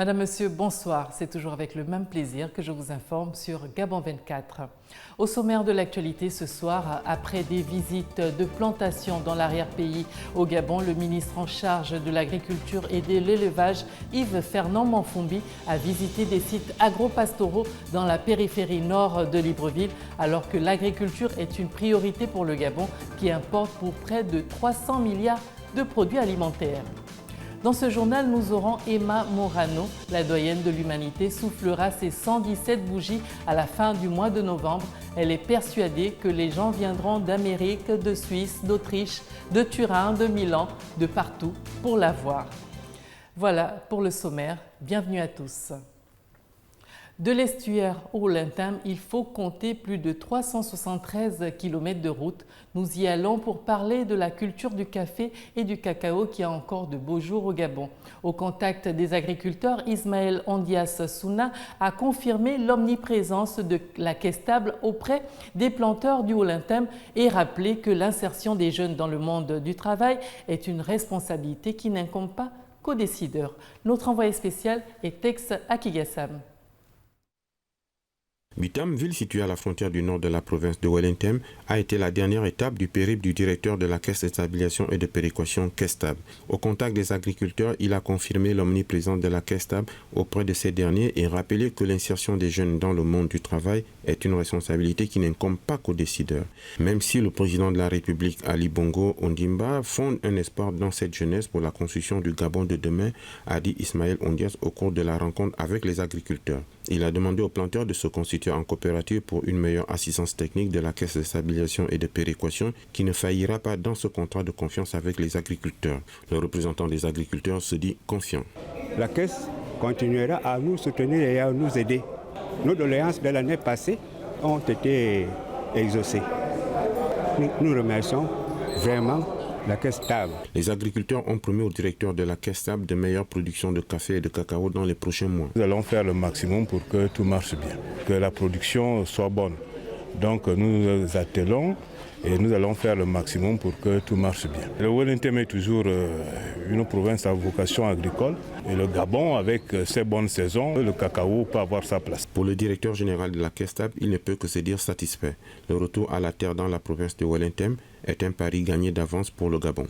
Madame, Monsieur, bonsoir. C'est toujours avec le même plaisir que je vous informe sur Gabon 24. Au sommaire de l'actualité ce soir, après des visites de plantations dans l'arrière-pays au Gabon, le ministre en charge de l'agriculture et de l'élevage, Yves Fernand Manfumbi, a visité des sites agro-pastoraux dans la périphérie nord de Libreville, alors que l'agriculture est une priorité pour le Gabon qui importe pour près de 300 milliards de produits alimentaires. Dans ce journal, nous aurons Emma Morano, la doyenne de l'humanité, soufflera ses 117 bougies à la fin du mois de novembre. Elle est persuadée que les gens viendront d'Amérique, de Suisse, d'Autriche, de Turin, de Milan, de partout pour la voir. Voilà pour le sommaire. Bienvenue à tous. De l'estuaire au Lintham, il faut compter plus de 373 km de route. Nous y allons pour parler de la culture du café et du cacao qui a encore de beaux jours au Gabon. Au contact des agriculteurs, Ismaël Ondias Souna a confirmé l'omniprésence de la caisse stable auprès des planteurs du Haut-Lintham et rappelé que l'insertion des jeunes dans le monde du travail est une responsabilité qui n'incombe pas qu'aux décideurs. Notre envoyé spécial est Tex Akigassam. Bitam, ville située à la frontière du nord de la province de Wellington, a été la dernière étape du périple du directeur de la Caisse de stabilisation et de péréquation Kestab. Au contact des agriculteurs, il a confirmé l'omniprésence de la Kestab auprès de ces derniers et rappelé que l'insertion des jeunes dans le monde du travail est une responsabilité qui n'incombe pas qu'aux décideurs. Même si le président de la République, Ali Bongo Ondimba, fonde un espoir dans cette jeunesse pour la construction du Gabon de demain, a dit Ismaël Ondias au cours de la rencontre avec les agriculteurs. Il a demandé aux planteurs de se constituer en coopérative pour une meilleure assistance technique de la Caisse de stabilisation et de péréquation qui ne faillira pas dans ce contrat de confiance avec les agriculteurs. Le représentant des agriculteurs se dit confiant. La Caisse continuera à nous soutenir et à nous aider. Nos doléances de l'année passée ont été exaucées. Nous remercions vraiment la Caisse stable. Les agriculteurs ont promis au directeur de la Caisse stable de meilleures productions de café et de cacao dans les prochains mois. Nous allons faire le maximum pour que tout marche bien, que la production soit bonne. Donc nous nous attelons et nous allons faire le maximum pour que tout marche bien. Le Wellington est toujours une province à vocation agricole et le Gabon, avec ses bonnes saisons, le cacao peut avoir sa place. Pour le directeur général de la Caisse stable, il ne peut que se dire satisfait. Le retour à la terre dans la province de Wellington est un pari gagné d'avance pour le Gabon.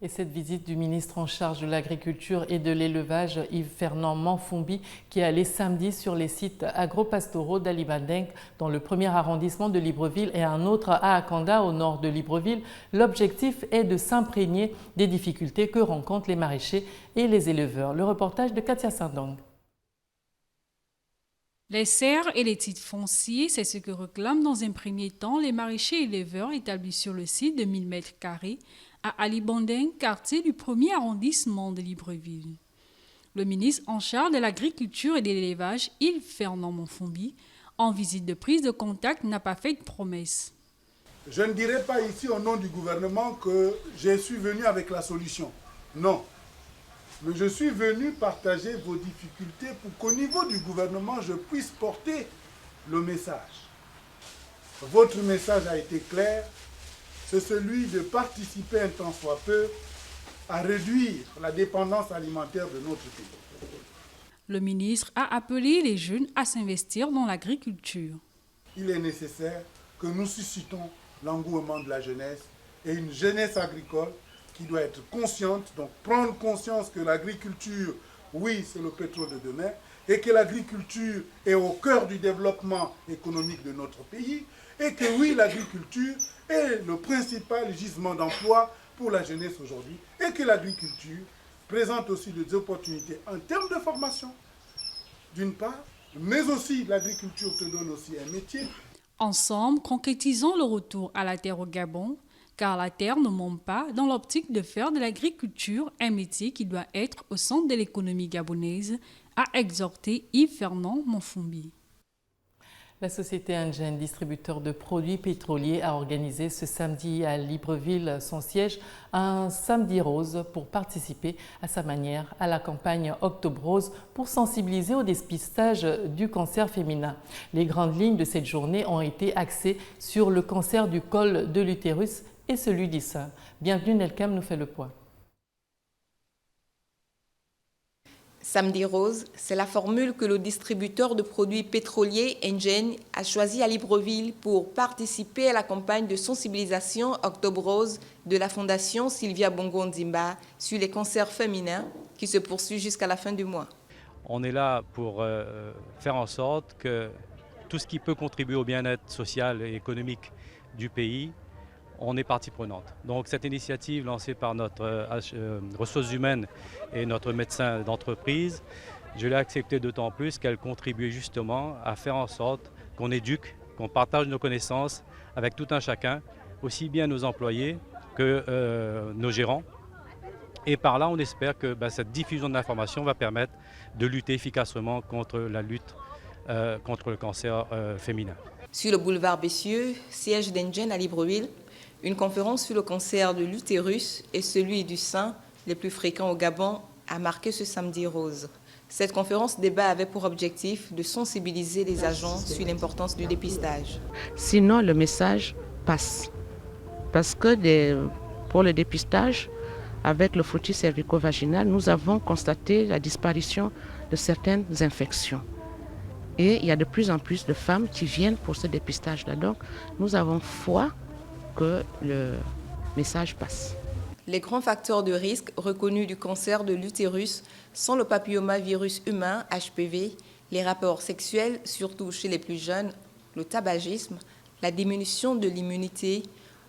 Et cette visite du ministre en charge de l'agriculture et de l'élevage, Yves Fernand Manfumbi, qui est allé samedi sur les sites agro-pastoraux d'Alibandeng, dans le premier arrondissement de Libreville et un autre à Akanda, au nord de Libreville. L'objectif est de s'imprégner des difficultés que rencontrent les maraîchers et les éleveurs. Le reportage de Katia Sandong. Les serres et les titres fonciers, c'est ce que réclament dans un premier temps les maraîchers et éleveurs établis sur le site de 1000 m² à Alibandeng, quartier du premier arrondissement de Libreville. Le ministre en charge de l'agriculture et de l'élevage, Yves Fernand Manfumbi, en visite de prise de contact, n'a pas fait de promesse. Je ne dirai pas ici au nom du gouvernement que je suis venu avec la solution. Non. Mais je suis venu partager vos difficultés pour qu'au niveau du gouvernement, je puisse porter le message. Votre message a été clair, c'est celui de participer un tant soit peu à réduire la dépendance alimentaire de notre pays. Le ministre a appelé les jeunes à s'investir dans l'agriculture. Il est nécessaire que nous suscitons l'engouement de la jeunesse et une jeunesse agricole qui doit être consciente, donc prendre conscience que l'agriculture, oui, c'est le pétrole de demain, et que l'agriculture est au cœur du développement économique de notre pays, et que oui, l'agriculture est le principal gisement d'emploi pour la jeunesse aujourd'hui, et que l'agriculture présente aussi des opportunités en termes de formation, d'une part, mais aussi l'agriculture te donne aussi un métier. Ensemble, concrétisons le retour à la terre au Gabon, car la terre ne manque pas dans l'optique de faire de l'agriculture un métier qui doit être au centre de l'économie gabonaise, a exhorté Yves Fernand Manfumbi. La société Engen, distributeur de produits pétroliers, a organisé ce samedi à Libreville son siège, un samedi rose, pour participer à sa manière à la campagne Octobre Rose pour sensibiliser au dépistage du cancer féminin. Les grandes lignes de cette journée ont été axées sur le cancer du col de l'utérus et celui du sein. Bienvenue, Nelkam nous fait le point. Samedi Rose, c'est la formule que le distributeur de produits pétroliers Engen a choisi à Libreville pour participer à la campagne de sensibilisation Octobre Rose de la Fondation Sylvia Bongo Ndimba sur les cancers féminins qui se poursuit jusqu'à la fin du mois. On est là pour faire en sorte que tout ce qui peut contribuer au bien-être social et économique du pays, on est partie prenante. Donc cette initiative lancée par notre ressources humaines et notre médecin d'entreprise, je l'ai acceptée d'autant plus qu'elle contribue justement à faire en sorte qu'on éduque, qu'on partage nos connaissances avec tout un chacun, aussi bien nos employés que nos gérants. Et par là, on espère que cette diffusion de l'information va permettre de lutter efficacement contre la lutte contre le cancer féminin. Sur le boulevard Bessieux, siège d'Engen à Libreville, une conférence sur le cancer de l'utérus et celui du sein, les plus fréquents au Gabon, a marqué ce samedi rose. Cette conférence débat avait pour objectif de sensibiliser les agents sur l'importance du dépistage. Sinon, le message passe. Parce que pour le dépistage, avec le frottis cervico-vaginal, nous avons constaté la disparition de certaines infections. Et il y a de plus en plus de femmes qui viennent pour ce dépistage-là. Donc, nous avons foi que le message passe. Les grands facteurs de risque reconnus du cancer de l'utérus sont le papillomavirus humain, HPV, les rapports sexuels, surtout chez les plus jeunes, le tabagisme, la diminution de l'immunité,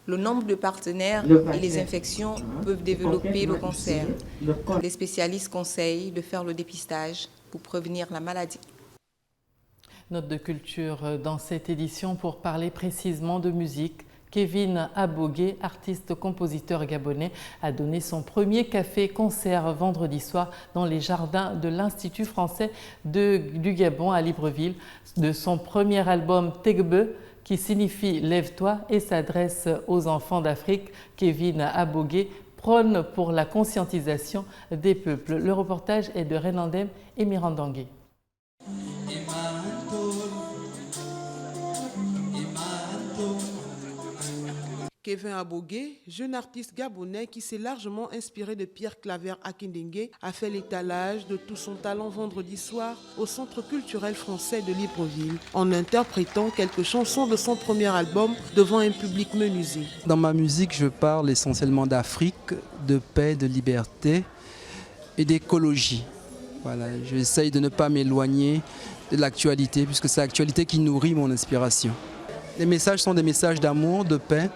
le nombre de partenaires et les infections peuvent développer le cancer. Les spécialistes conseillent de faire le dépistage pour prévenir la maladie. Note de culture dans cette édition pour parler précisément de musique. Kevin Abogué, artiste-compositeur gabonais, a donné son premier café-concert vendredi soir dans les jardins de l'Institut français du Gabon à Libreville. De son premier album Tegbe, qui signifie « Lève-toi » et s'adresse aux enfants d'Afrique, Kevin Abogué prône pour la conscientisation des peuples. Le reportage est de Renandem et Mirandangé. Kevin Abogué, jeune artiste gabonais qui s'est largement inspiré de Pierre Claver Akindengue, a fait l'étalage de tout son talent vendredi soir au Centre culturel français de Libreville, en interprétant quelques chansons de son premier album devant un public menusé. Dans ma musique, je parle essentiellement d'Afrique, de paix, de liberté et d'écologie. Voilà, j'essaye de ne pas m'éloigner de l'actualité, puisque c'est l'actualité qui nourrit mon inspiration. Les messages sont des messages d'amour, de paix,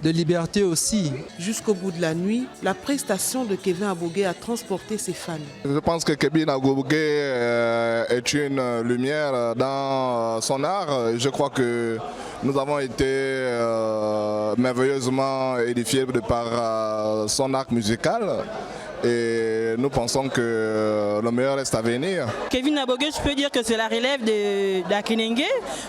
de liberté aussi. Jusqu'au bout de la nuit, la prestation de Kevin Abogué a transporté ses fans. Je pense que Kevin Abogué est une lumière dans son art. Je crois que nous avons été merveilleusement édifiés par son art musical. Et nous pensons que le meilleur reste à venir. Kevin Abogué, je peux dire que c'est la relève d'Akindengue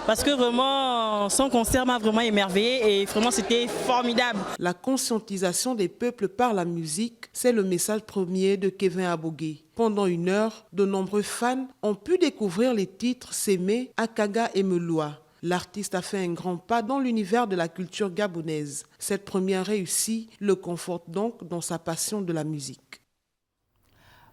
parce que vraiment son concert m'a vraiment émerveillé et vraiment c'était formidable. La conscientisation des peuples par la musique, c'est le message premier de Kevin Abogué. Pendant une heure, de nombreux fans ont pu découvrir les titres Sémé, Akaga et Meloua. L'artiste a fait un grand pas dans l'univers de la culture gabonaise. Cette première réussite le conforte donc dans sa passion de la musique.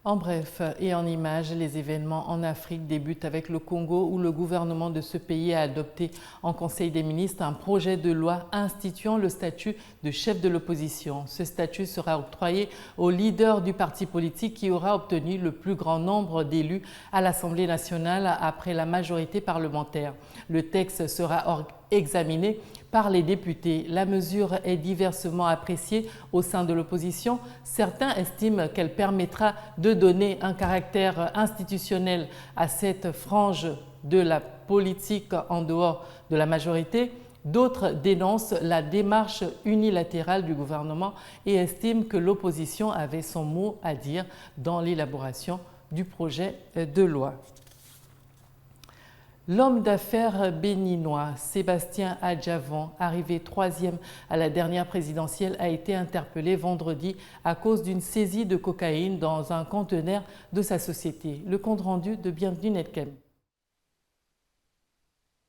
En bref et en images, les événements en Afrique débutent avec le Congo où le gouvernement de ce pays a adopté en Conseil des ministres un projet de loi instituant le statut de chef de l'opposition. Ce statut sera octroyé au leader du parti politique qui aura obtenu le plus grand nombre d'élus à l'Assemblée nationale après la majorité parlementaire. Le texte sera examiné par les députés. La mesure est diversement appréciée au sein de l'opposition. Certains estiment qu'elle permettra de donner un caractère institutionnel à cette frange de la politique en dehors de la majorité. D'autres dénoncent la démarche unilatérale du gouvernement et estiment que l'opposition avait son mot à dire dans l'élaboration du projet de loi. L'homme d'affaires béninois Sébastien Adjavon, arrivé 3e à la dernière présidentielle, a été interpellé vendredi à cause d'une saisie de cocaïne dans un conteneur de sa société. Le compte-rendu de Bienvenue Netkem.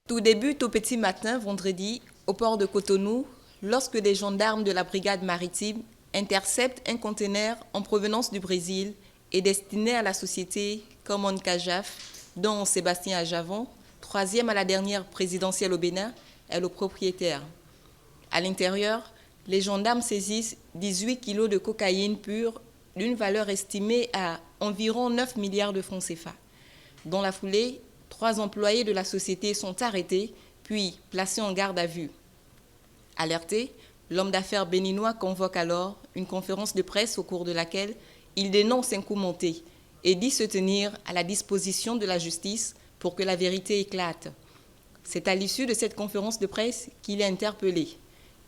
Tout débute au petit matin vendredi au port de Cotonou lorsque des gendarmes de la brigade maritime interceptent un conteneur en provenance du Brésil est destiné à la société Common Cajaf, dont Sébastien Ajavon, 3e à la dernière présidentielle au Bénin, est le propriétaire. À l'intérieur, les gendarmes saisissent 18 kilos de cocaïne pure d'une valeur estimée à environ 9 milliards de francs CFA. Dans la foulée, 3 employés de la société sont arrêtés, puis placés en garde à vue. Alerté, l'homme d'affaires béninois convoque alors une conférence de presse au cours de laquelle il dénonce un coup monté et dit se tenir à la disposition de la justice pour que la vérité éclate. C'est à l'issue de cette conférence de presse qu'il est interpellé.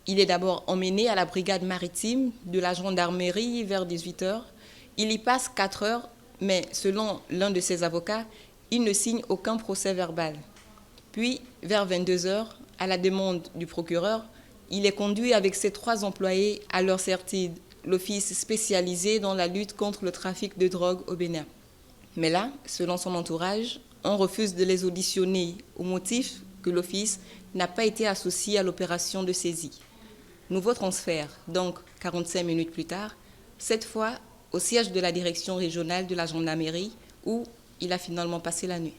Il est d'abord emmené à la brigade maritime de la gendarmerie vers 18h. Il y passe 4 heures, mais selon l'un de ses avocats, il ne signe aucun procès verbal. Puis, vers 22h, à la demande du procureur, il est conduit avec ses 3 employés à l'ORCERTID, l'office spécialisé dans la lutte contre le trafic de drogue au Bénin. Mais là, selon son entourage, on refuse de les auditionner au motif que l'office n'a pas été associé à l'opération de saisie. Nouveau transfert, donc 45 minutes plus tard, cette fois au siège de la direction régionale de la gendarmerie où il a finalement passé la nuit.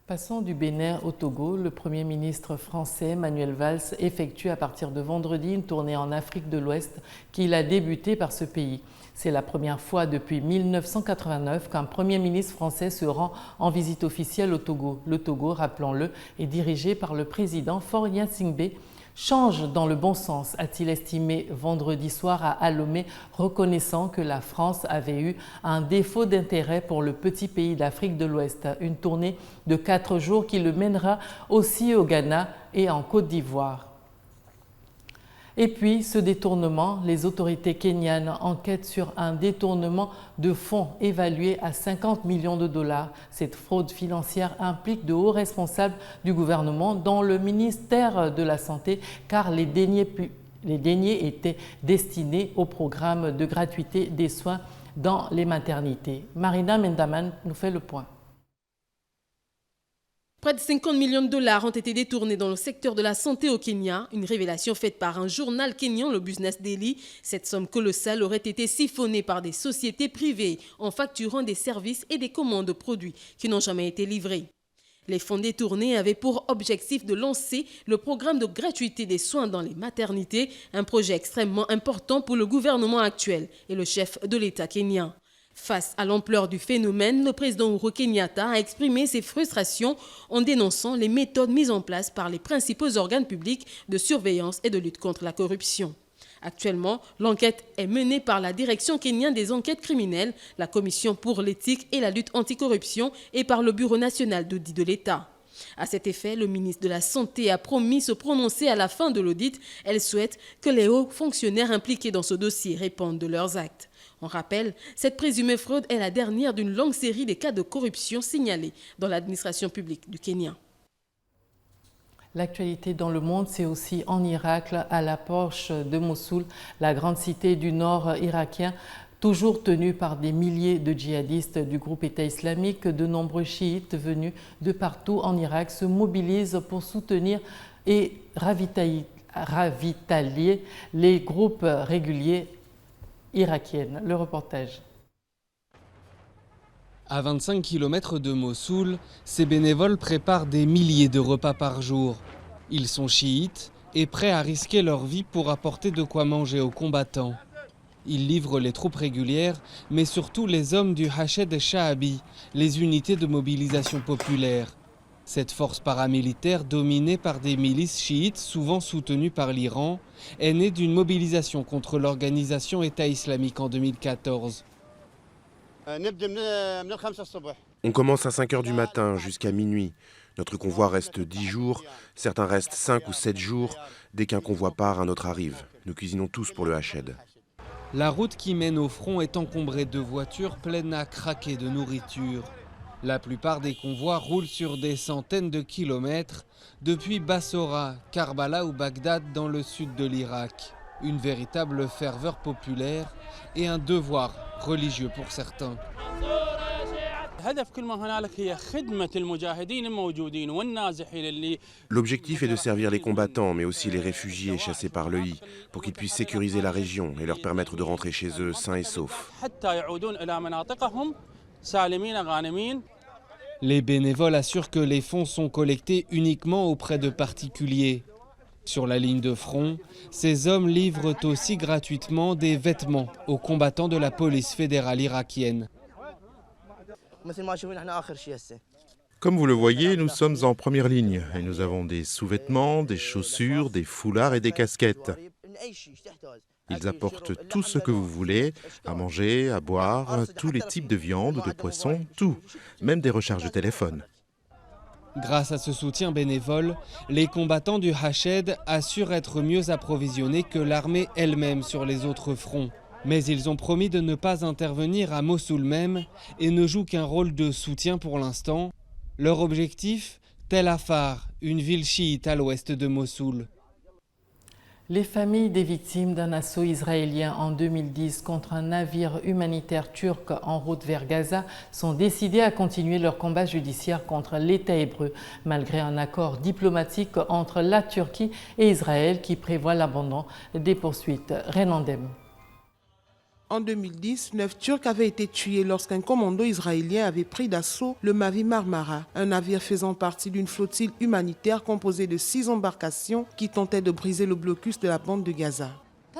Passons du Bénin au Togo. Le Premier ministre français Manuel Valls effectue à partir de vendredi une tournée en Afrique de l'Ouest qu'il a débuté par ce pays. C'est la première fois depuis 1989 qu'un Premier ministre français se rend en visite officielle au Togo. Le Togo, rappelons-le, est dirigé par le président Faure Gnassingbé, change dans le bon sens, a-t-il estimé vendredi soir à Alomé, reconnaissant que la France avait eu un défaut d'intérêt pour le petit pays d'Afrique de l'Ouest. Une tournée de 4 jours qui le mènera aussi au Ghana et en Côte d'Ivoire. Et puis, ce détournement, les autorités kenyanes enquêtent sur un détournement de fonds évalué à 50 millions de dollars. Cette fraude financière implique de hauts responsables du gouvernement, dont le ministère de la Santé, car les deniers étaient destinés au programme de gratuité des soins dans les maternités. Marina Mendaman nous fait le point. Près de 50 millions de dollars ont été détournés dans le secteur de la santé au Kenya, une révélation faite par un journal kényan, le Business Daily. Cette somme colossale aurait été siphonnée par des sociétés privées en facturant des services et des commandes de produits qui n'ont jamais été livrés. Les fonds détournés avaient pour objectif de lancer le programme de gratuité des soins dans les maternités, un projet extrêmement important pour le gouvernement actuel et le chef de l'État kényan. Face à l'ampleur du phénomène, le président Uhuru Kenyatta a exprimé ses frustrations en dénonçant les méthodes mises en place par les principaux organes publics de surveillance et de lutte contre la corruption. Actuellement, l'enquête est menée par la Direction kenyane des enquêtes criminelles, la Commission pour l'éthique et la lutte anticorruption et par le Bureau national d'audit de l'État. À cet effet, le ministre de la Santé a promis se prononcer à la fin de l'audit. Elle souhaite que les hauts fonctionnaires impliqués dans ce dossier répondent de leurs actes. On rappelle, cette présumée fraude est la dernière d'une longue série de cas de corruption signalés dans l'administration publique du Kenya. L'actualité dans le monde, c'est aussi en Irak, à l'approche de Mossoul, la grande cité du nord irakien, toujours tenue par des milliers de djihadistes du groupe État islamique. De nombreux chiites venus de partout en Irak se mobilisent pour soutenir et ravitailler les groupes réguliers irakiennes. Le reportage. À 25 km de Mossoul, ces bénévoles préparent des milliers de repas par jour. Ils sont chiites et prêts à risquer leur vie pour apporter de quoi manger aux combattants. Ils livrent les troupes régulières, mais surtout les hommes du Hashed Sha'abi, les unités de mobilisation populaire. Cette force paramilitaire, dominée par des milices chiites souvent soutenues par l'Iran, est née d'une mobilisation contre l'organisation État islamique en 2014. On commence à 5 h du matin jusqu'à minuit. Notre convoi reste 10 jours, certains restent 5 ou 7 jours. Dès qu'un convoi part, un autre arrive. Nous cuisinons tous pour le Hashed. La route qui mène au front est encombrée de voitures pleines à craquer de nourriture. La plupart des convois roulent sur des centaines de kilomètres depuis Bassora, Karbala ou Bagdad dans le sud de l'Irak. Une véritable ferveur populaire et un devoir religieux pour certains. L'objectif est de servir les combattants, mais aussi les réfugiés chassés par l'EI, pour qu'ils puissent sécuriser la région et leur permettre de rentrer chez eux sains et saufs. Les bénévoles assurent que les fonds sont collectés uniquement auprès de particuliers. Sur la ligne de front, ces hommes livrent aussi gratuitement des vêtements aux combattants de la police fédérale irakienne. Comme vous le voyez, nous sommes en première ligne et nous avons des sous-vêtements, des chaussures, des foulards et des casquettes. Ils apportent tout ce que vous voulez, à manger, à boire, tous les types de viande, de poisson, tout, même des recharges de téléphone. Grâce à ce soutien bénévole, les combattants du Hached assurent être mieux approvisionnés que l'armée elle-même sur les autres fronts. Mais ils ont promis de ne pas intervenir à Mossoul même et ne jouent qu'un rôle de soutien pour l'instant. Leur objectif, Tel Afar, une ville chiite à l'ouest de Mossoul. Les familles des victimes d'un assaut israélien en 2010 contre un navire humanitaire turc en route vers Gaza sont décidées à continuer leur combat judiciaire contre l'État hébreu, malgré un accord diplomatique entre la Turquie et Israël qui prévoit l'abandon des poursuites. Renandem. En 2010, 9 Turcs avaient été tués lorsqu'un commando israélien avait pris d'assaut le Mavi Marmara, un navire faisant partie d'une flottille humanitaire composée de 6 embarcations qui tentaient de briser le blocus de la bande de Gaza.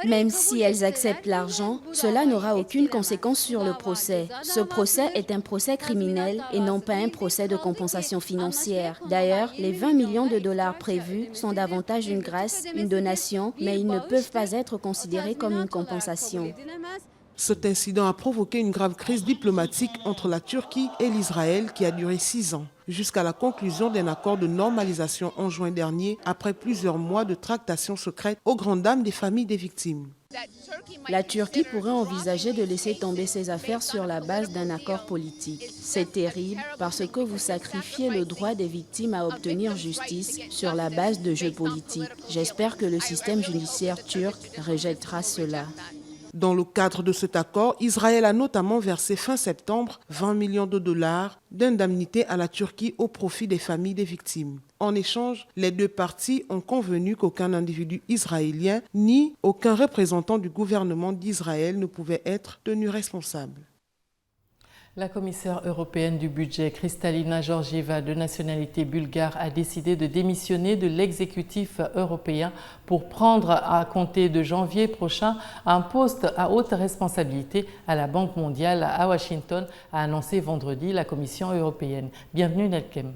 Même si elles acceptent l'argent, cela n'aura aucune conséquence sur le procès. Ce procès est un procès criminel et non pas un procès de compensation financière. D'ailleurs, les 20 millions de dollars prévus sont davantage une grâce, une donation, mais ils ne peuvent pas être considérés comme une compensation. Cet incident a provoqué une grave crise diplomatique entre la Turquie et l'Israël qui a duré 6 ans, jusqu'à la conclusion d'un accord de normalisation en juin dernier, après plusieurs mois de tractations secrètes aux grandes dames des familles des victimes. La Turquie pourrait envisager de laisser tomber ses affaires sur la base d'un accord politique. C'est terrible parce que vous sacrifiez le droit des victimes à obtenir justice sur la base de jeux politiques. J'espère que le système judiciaire turc rejettera cela. Dans le cadre de cet accord, Israël a notamment versé fin septembre 20 millions de dollars d'indemnité à la Turquie au profit des familles des victimes. En échange, les deux parties ont convenu qu'aucun individu israélien ni aucun représentant du gouvernement d'Israël ne pouvait être tenu responsable. La commissaire européenne du budget, Kristalina Georgieva, de nationalité bulgare, a décidé de démissionner de l'exécutif européen pour prendre à compter de janvier prochain un poste à haute responsabilité à la Banque mondiale à Washington, a annoncé vendredi la Commission européenne. Bienvenue Nelkem.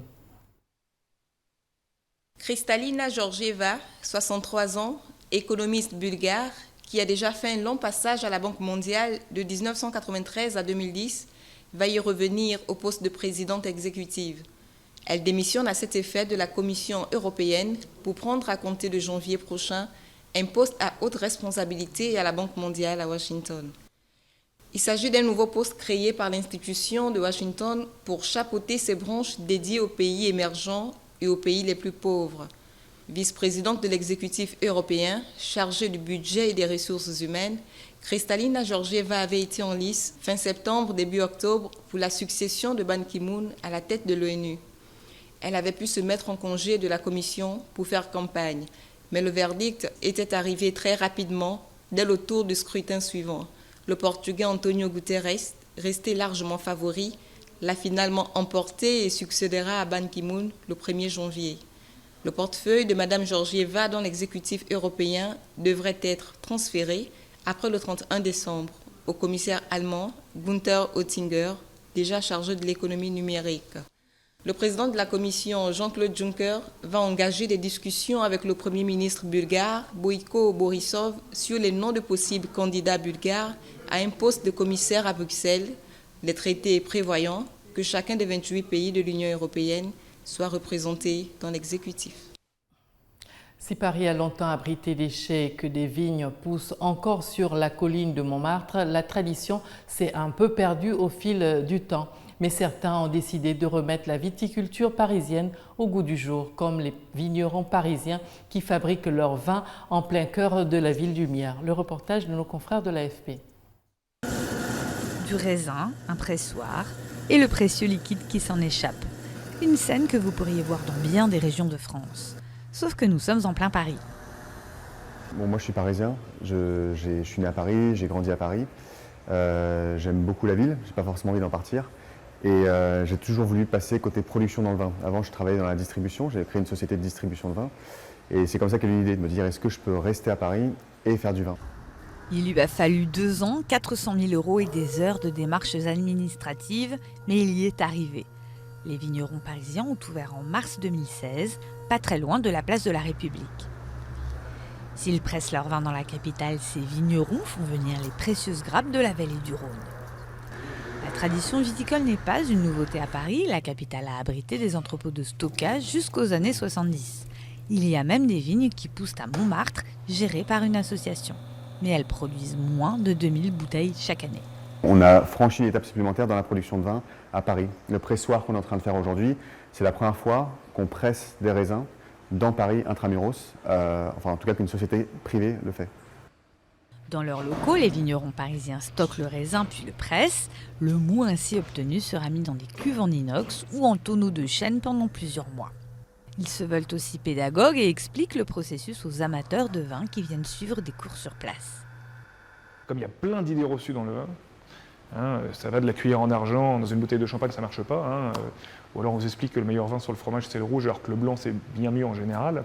Kristalina Georgieva, 63 ans, économiste bulgare, qui a déjà fait un long passage à la Banque mondiale de 1993 à 2010, va y revenir au poste de présidente exécutive. Elle démissionne à cet effet de la Commission européenne pour prendre à compter de janvier prochain un poste à haute responsabilité à la Banque mondiale à Washington. Il s'agit d'un nouveau poste créé par l'institution de Washington pour chapeauter ses branches dédiées aux pays émergents et aux pays les plus pauvres. Vice-présidente de l'exécutif européen, chargée du budget et des ressources humaines, Kristalina Georgieva avait été en lice fin septembre, début octobre pour la succession de Ban Ki-moon à la tête de l'ONU. Elle avait pu se mettre en congé de la commission pour faire campagne, mais le verdict était arrivé très rapidement dès le tour du scrutin suivant. Le Portugais António Guterres, resté largement favori, l'a finalement emporté et succédera à Ban Ki-moon le 1er janvier. Le portefeuille de Mme Georgieva dans l'exécutif européen devrait être transféré après le 31 décembre au commissaire allemand Günther Oettinger, déjà chargé de l'économie numérique. Le président de la Commission, Jean-Claude Juncker, va engager des discussions avec le Premier ministre bulgare, Boyko Borisov, sur les noms de possibles candidats bulgares à un poste de commissaire à Bruxelles, les traités prévoyant que chacun des 28 pays de l'Union européenne soit représenté dans l'exécutif. Si Paris a longtemps abrité des chais et que des vignes poussent encore sur la colline de Montmartre, la tradition s'est un peu perdue au fil du temps. Mais certains ont décidé de remettre la viticulture parisienne au goût du jour, comme les vignerons parisiens qui fabriquent leur vin en plein cœur de la ville lumière. Le reportage de nos confrères de l'AFP. Du raisin, un pressoir, et le précieux liquide qui s'en échappe. Une scène que vous pourriez voir dans bien des régions de France. Sauf que nous sommes en plein Paris. Bon, moi je suis parisien, je suis né à Paris, j'ai grandi à Paris. J'aime beaucoup la ville, j'ai pas forcément envie d'en partir. Et j'ai toujours voulu passer côté production dans le vin. Avant, je travaillais dans la distribution, j'avais créé une société de distribution de vin. Et c'est comme ça qu'est venue l'idée de me dire, est-ce que je peux rester à Paris et faire du vin? Il lui a fallu 2 ans, 400 000 € et des heures de démarches administratives, mais il y est arrivé. Les vignerons parisiens ont ouvert en mars 2016, pas très loin de la place de la République. S'ils pressent leur vin dans la capitale, ces vignerons font venir les précieuses grappes de la vallée du Rhône. La tradition viticole n'est pas une nouveauté à Paris, la capitale a abrité des entrepôts de stockage jusqu'aux années 70. Il y a même des vignes qui poussent à Montmartre, gérées par une association. Mais elles produisent moins de 2000 bouteilles chaque année. On a franchi une étape supplémentaire dans la production de vin à Paris. Le pressoir qu'on est en train de faire aujourd'hui, c'est la première fois qu'on presse des raisins dans Paris intramuros, enfin en tout cas qu'une société privée le fait. Dans leurs locaux, les vignerons parisiens stockent le raisin puis le pressent. Le mou ainsi obtenu sera mis dans des cuves en inox ou en tonneaux de chêne pendant plusieurs mois. Ils se veulent aussi pédagogues et expliquent le processus aux amateurs de vin qui viennent suivre des cours sur place. Comme il y a plein d'idées reçues dans le vin, ça va de la cuillère en argent dans une bouteille de champagne, ça ne marche pas. Ou alors on vous explique que le meilleur vin sur le fromage c'est le rouge alors que le blanc c'est bien mieux en général.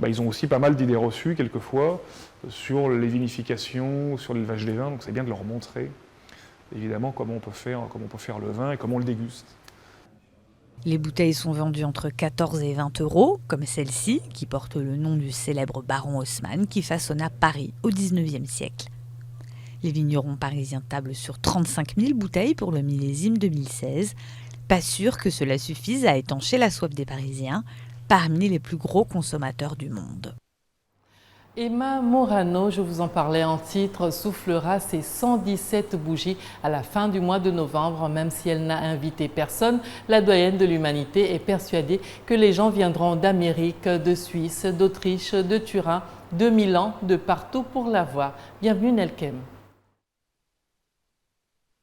Ils ont aussi pas mal d'idées reçues quelquefois sur les vinifications, sur l'élevage des vins, donc c'est bien de leur montrer évidemment comment on peut faire le vin et comment on le déguste. Les bouteilles sont vendues entre 14 et 20 €, comme celle-ci, qui porte le nom du célèbre baron Haussmann qui façonna Paris au XIXe siècle. Les vignerons parisiens tablent sur 35 000 bouteilles pour le millésime 2016. Pas sûr que cela suffise à étancher la soif des Parisiens, parmi les plus gros consommateurs du monde. Emma Morano, je vous en parlais en titre, soufflera ses 117 bougies à la fin du mois de novembre. Même si elle n'a invité personne, la doyenne de l'humanité est persuadée que les gens viendront d'Amérique, de Suisse, d'Autriche, de Turin, de Milan, de partout pour la voir. Bienvenue Nelkem.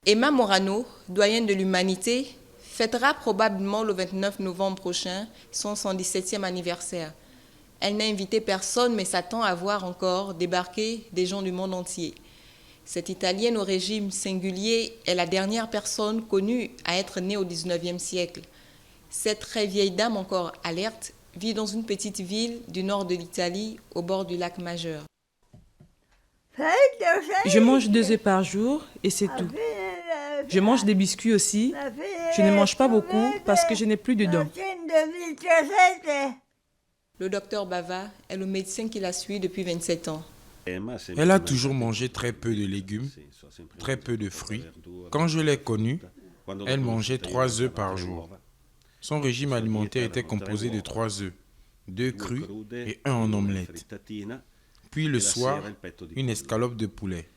Emma Morano, doyenne de l'humanité, fêtera probablement le 29 novembre prochain son 117e anniversaire. Elle n'a invité personne, mais s'attend à voir encore débarquer des gens du monde entier. Cette Italienne au régime singulier est la dernière personne connue à être née au XIXe siècle. Cette très vieille dame encore alerte vit dans une petite ville du nord de l'Italie, au bord du lac Majeur. Je mange 2 œufs par jour et c'est tout. Je mange des biscuits aussi. Je ne mange pas beaucoup parce que je n'ai plus de dents. Le docteur Bava est le médecin qui la suit depuis 27 ans. Elle a toujours mangé très peu de légumes, très peu de fruits. Quand je l'ai connue, elle mangeait 3 œufs par jour. Son régime alimentaire était composé de 3 œufs, 2 crus et 1 en omelette. Puis le soir, une escalope de poulet.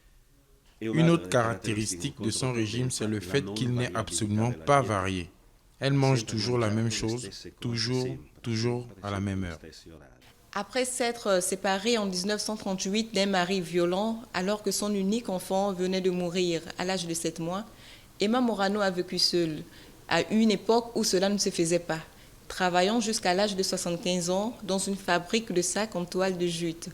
Une autre caractéristique de son régime, c'est le fait qu'il n'est absolument pas varié. Elle mange toujours la même chose, toujours à la même heure. Après s'être séparée en 1938 d'un mari violent, alors que son unique enfant venait de mourir à l'âge de 7 mois, Emma Morano a vécu seule, à une époque où cela ne se faisait pas, travaillant jusqu'à l'âge de 75 ans dans une fabrique de sacs en toile de jute.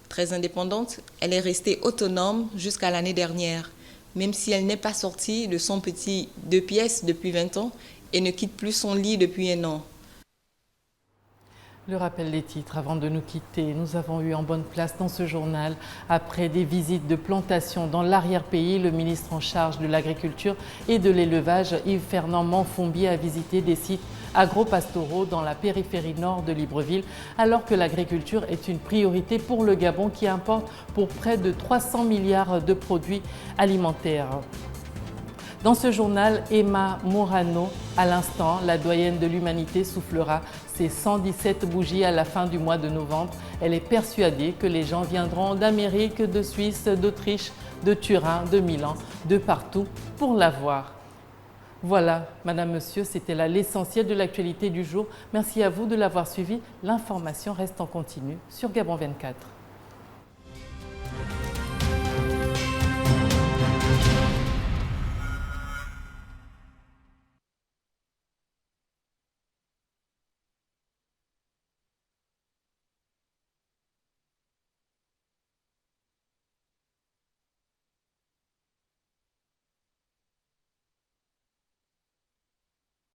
Très indépendante, elle est restée autonome jusqu'à l'année dernière, même si elle n'est pas sortie de son petit 2 pièces depuis 20 ans et ne quitte plus son lit depuis 1 an. Le rappel des titres avant de nous quitter. Nous avons eu en bonne place dans ce journal, après des visites de plantation dans l'arrière-pays, le ministre en charge de l'agriculture et de l'élevage, Yves-Fernand Monfombier, a visité des sites agro-pastoraux dans la périphérie nord de Libreville, alors que l'agriculture est une priorité pour le Gabon qui importe pour près de 300 milliards de produits alimentaires. Dans ce journal, Emma Morano, à l'instant, la doyenne de l'humanité, soufflera ses 117 bougies à la fin du mois de novembre. Elle est persuadée que les gens viendront d'Amérique, de Suisse, d'Autriche, de Turin, de Milan, de partout pour la voir. Voilà, Madame, Monsieur, c'était là l'essentiel de l'actualité du jour. Merci à vous de l'avoir suivi. L'information reste en continu sur Gabon 24.